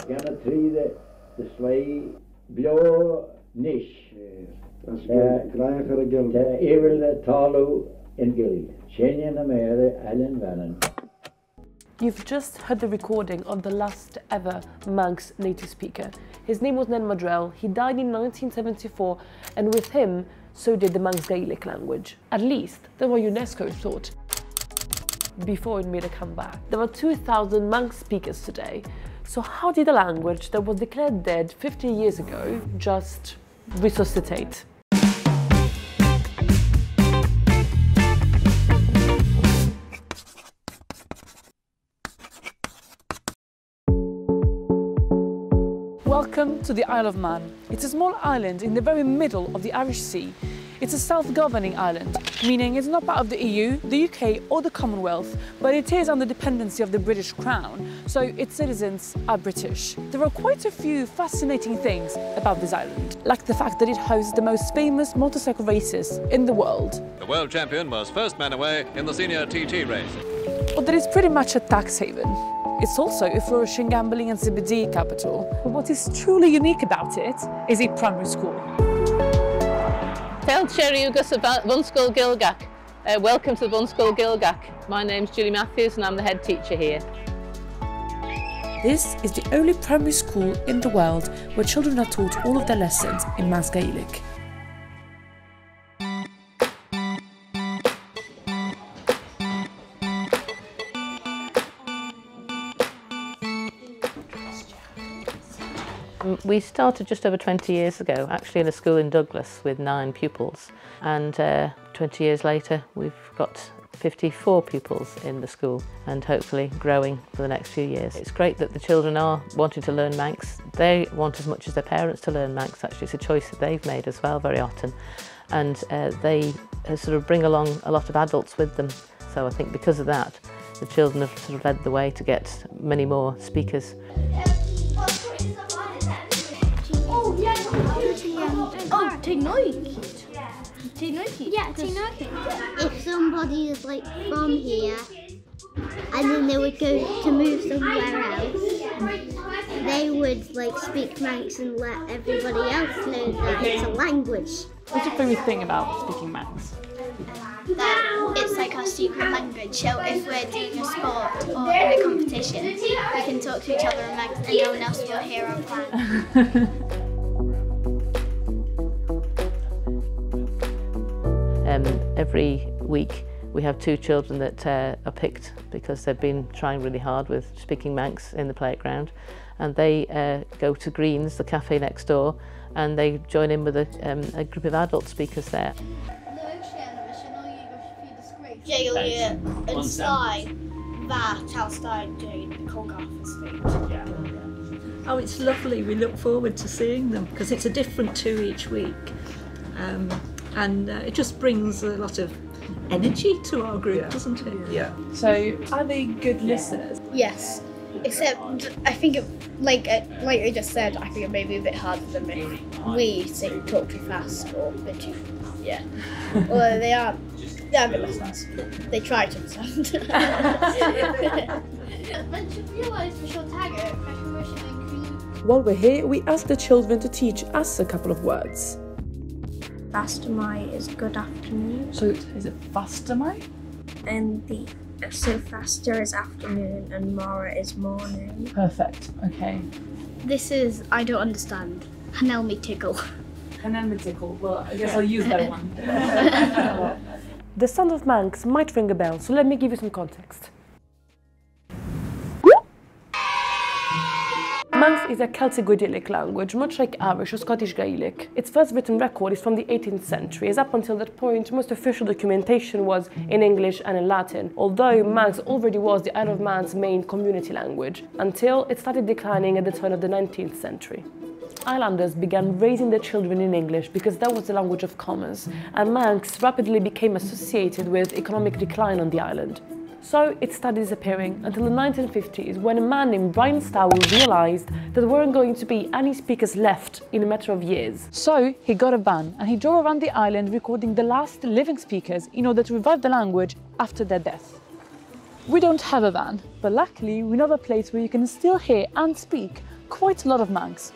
Gonna tree the slay blow nish. The evil talu in Gilly. Shenyan Amere Allen Vannon. You've just heard the recording of the last ever Manx native speaker. His name was Ned Maddrell. He died in 1974, and with him, so did the Manx-Gaelic language. At least, that's what UNESCO thought before it made a comeback. There are 2,000 Manx speakers today. So how did a language that was declared dead 50 years ago just resuscitate? Welcome to the Isle of Man. It's a small island in the very middle of the Irish Sea. It's a self-governing island, meaning it's not part of the EU, the UK or the Commonwealth, but it is under dependency of the British Crown, so its citizens are British. There are quite a few fascinating things about this island, like the fact that it hosts the most famous motorcycle races in the world. The world champion was first man away in the senior TT race. But that it's pretty much a tax haven. It's also a flourishing gambling and CBD capital. But what is truly unique about it is a primary school. Welcome to the Bunskull Gilgach. My name's Julie Matthews and I'm the head teacher here. This is the only primary school in the world where children are taught all of their lessons in Manx-Gaelic. We started just over 20 years ago, actually in a school in Douglas with 9 pupils. And 20 years later, we've got 54 pupils in the school and hopefully growing for the next few years. It's great that the children are wanting to learn Manx. They want as much as their parents to learn Manx. Actually, it's a choice that they've made as well very often. And they sort of bring along a lot of adults with them. So I think because of that, the children have sort of led the way to get many more speakers. If somebody is like from here and then they would go to move somewhere else, they would like speak Manx and let everybody else know that it's a language. What's your favourite thing about speaking Manx? That it's like our secret language, so if we're doing a sport or in a competition, we can talk to each other in Manx and no one else will hear our plan. Every week we have 2 children that are picked because they've been trying really hard with speaking Manx in the playground, and they go to Greens, the cafe next door, and they join in with a group of adult speakers there. Oh, it's lovely. We look forward to seeing them because it's a different 2 each week. And it just brings a lot of energy to our group, doesn't it? Yeah. So, are they good listeners? Yes, except I think, like I just said, I think it may be a bit harder than if we talk too fast or a bit too, yeah. Although they are good listeners. They try to understand. While we're here, we asked the children to teach us a couple of words. Fastamai is good afternoon. So is it Fastamai? And so faster is afternoon and Mara is morning. Perfect, okay. This is I don't understand. Hanelmi tickle. Hanelmi tickle, well I guess I'll use that one. The sound of Manx might ring a bell, so let me give you some context. Manx is a Celtic Gaelic language, much like Irish or Scottish Gaelic. Its first written record is from the 18th century, as up until that point most official documentation was in English and in Latin, although Manx already was the Isle of Man's main community language, until it started declining at the turn of the 19th century. Islanders began raising their children in English because that was the language of commerce, and Manx rapidly became associated with economic decline on the island. So it started disappearing until the 1950s, when a man named Brian Stowell realised that there weren't going to be any speakers left in a matter of years. So he got a van and he drove around the island recording the last living speakers in order to revive the language after their death. We don't have a van, but luckily we know of a place where you can still hear and speak quite a lot of Manx.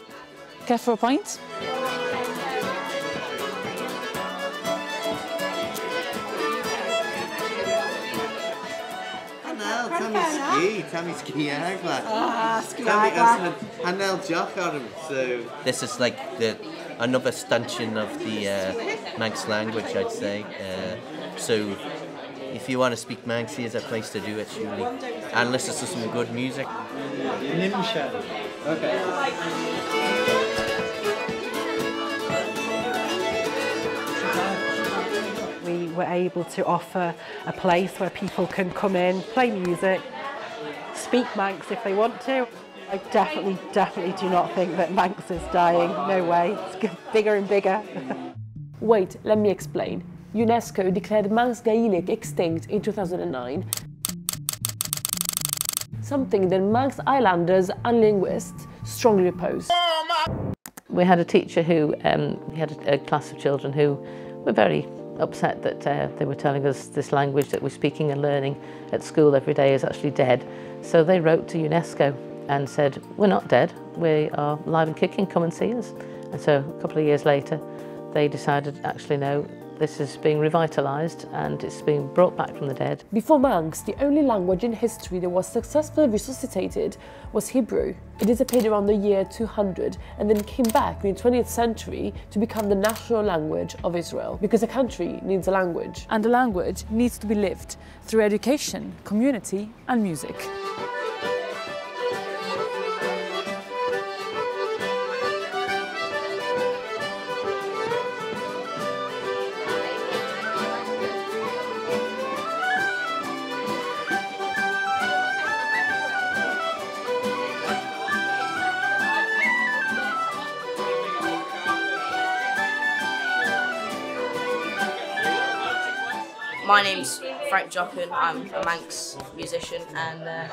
Care for a pint? This is like another stanchion of the Manx language, I'd say. So if you want to speak Manx, here's a place to do it, surely. And listen to some good music. We were able to offer a place where people can come in, play music, speak Manx if they want to. I definitely do not think that Manx is dying. No way. It's getting bigger and bigger. Wait, let me explain. UNESCO declared Manx-Gaelic extinct in 2009. Something that Manx Islanders and linguists strongly oppose. We had a teacher who, he had a class of children who were very upset that they were telling us this language that we're speaking and learning at school every day is actually dead. So they wrote to UNESCO and said, we're not dead, we are alive and kicking, come and see us. And so a couple of years later, they decided, actually no, this is being revitalised and it's being brought back from the dead. Before Manx, the only language in history that was successfully resuscitated was Hebrew. It disappeared around the year 200 and then came back in the 20th century to become the national language of Israel, because a country needs a language. And the language needs to be lived through education, community and music. My name's Frank Jocken, I'm a Manx musician, and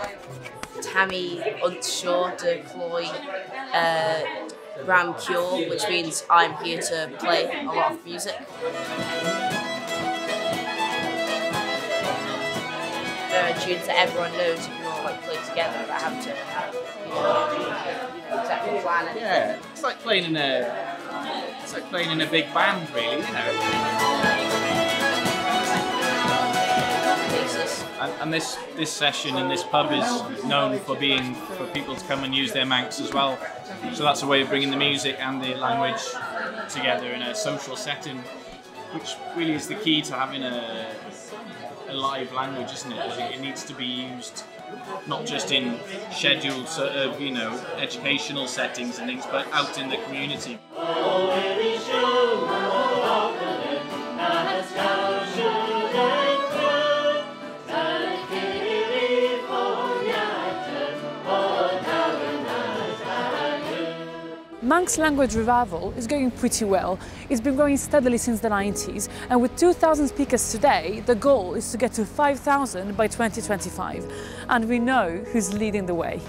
Tammy Unshaw de Cloy Ram Cure, which means I'm here to play a lot of music. There are tunes that everyone knows if you all like play together, but have to exactly plan it. Yeah, it's like playing in a big band, really, you know. And this session in this pub is known for people to come and use their Manx as well. So that's a way of bringing the music and the language together in a social setting, which really is the key to having a live language, isn't it? It needs to be used not just in scheduled sort of, you know, educational settings and things, but out in the community. Manx language revival is going pretty well. It's been growing steadily since the 90s, and with 2,000 speakers today, the goal is to get to 5,000 by 2025. And we know who's leading the way.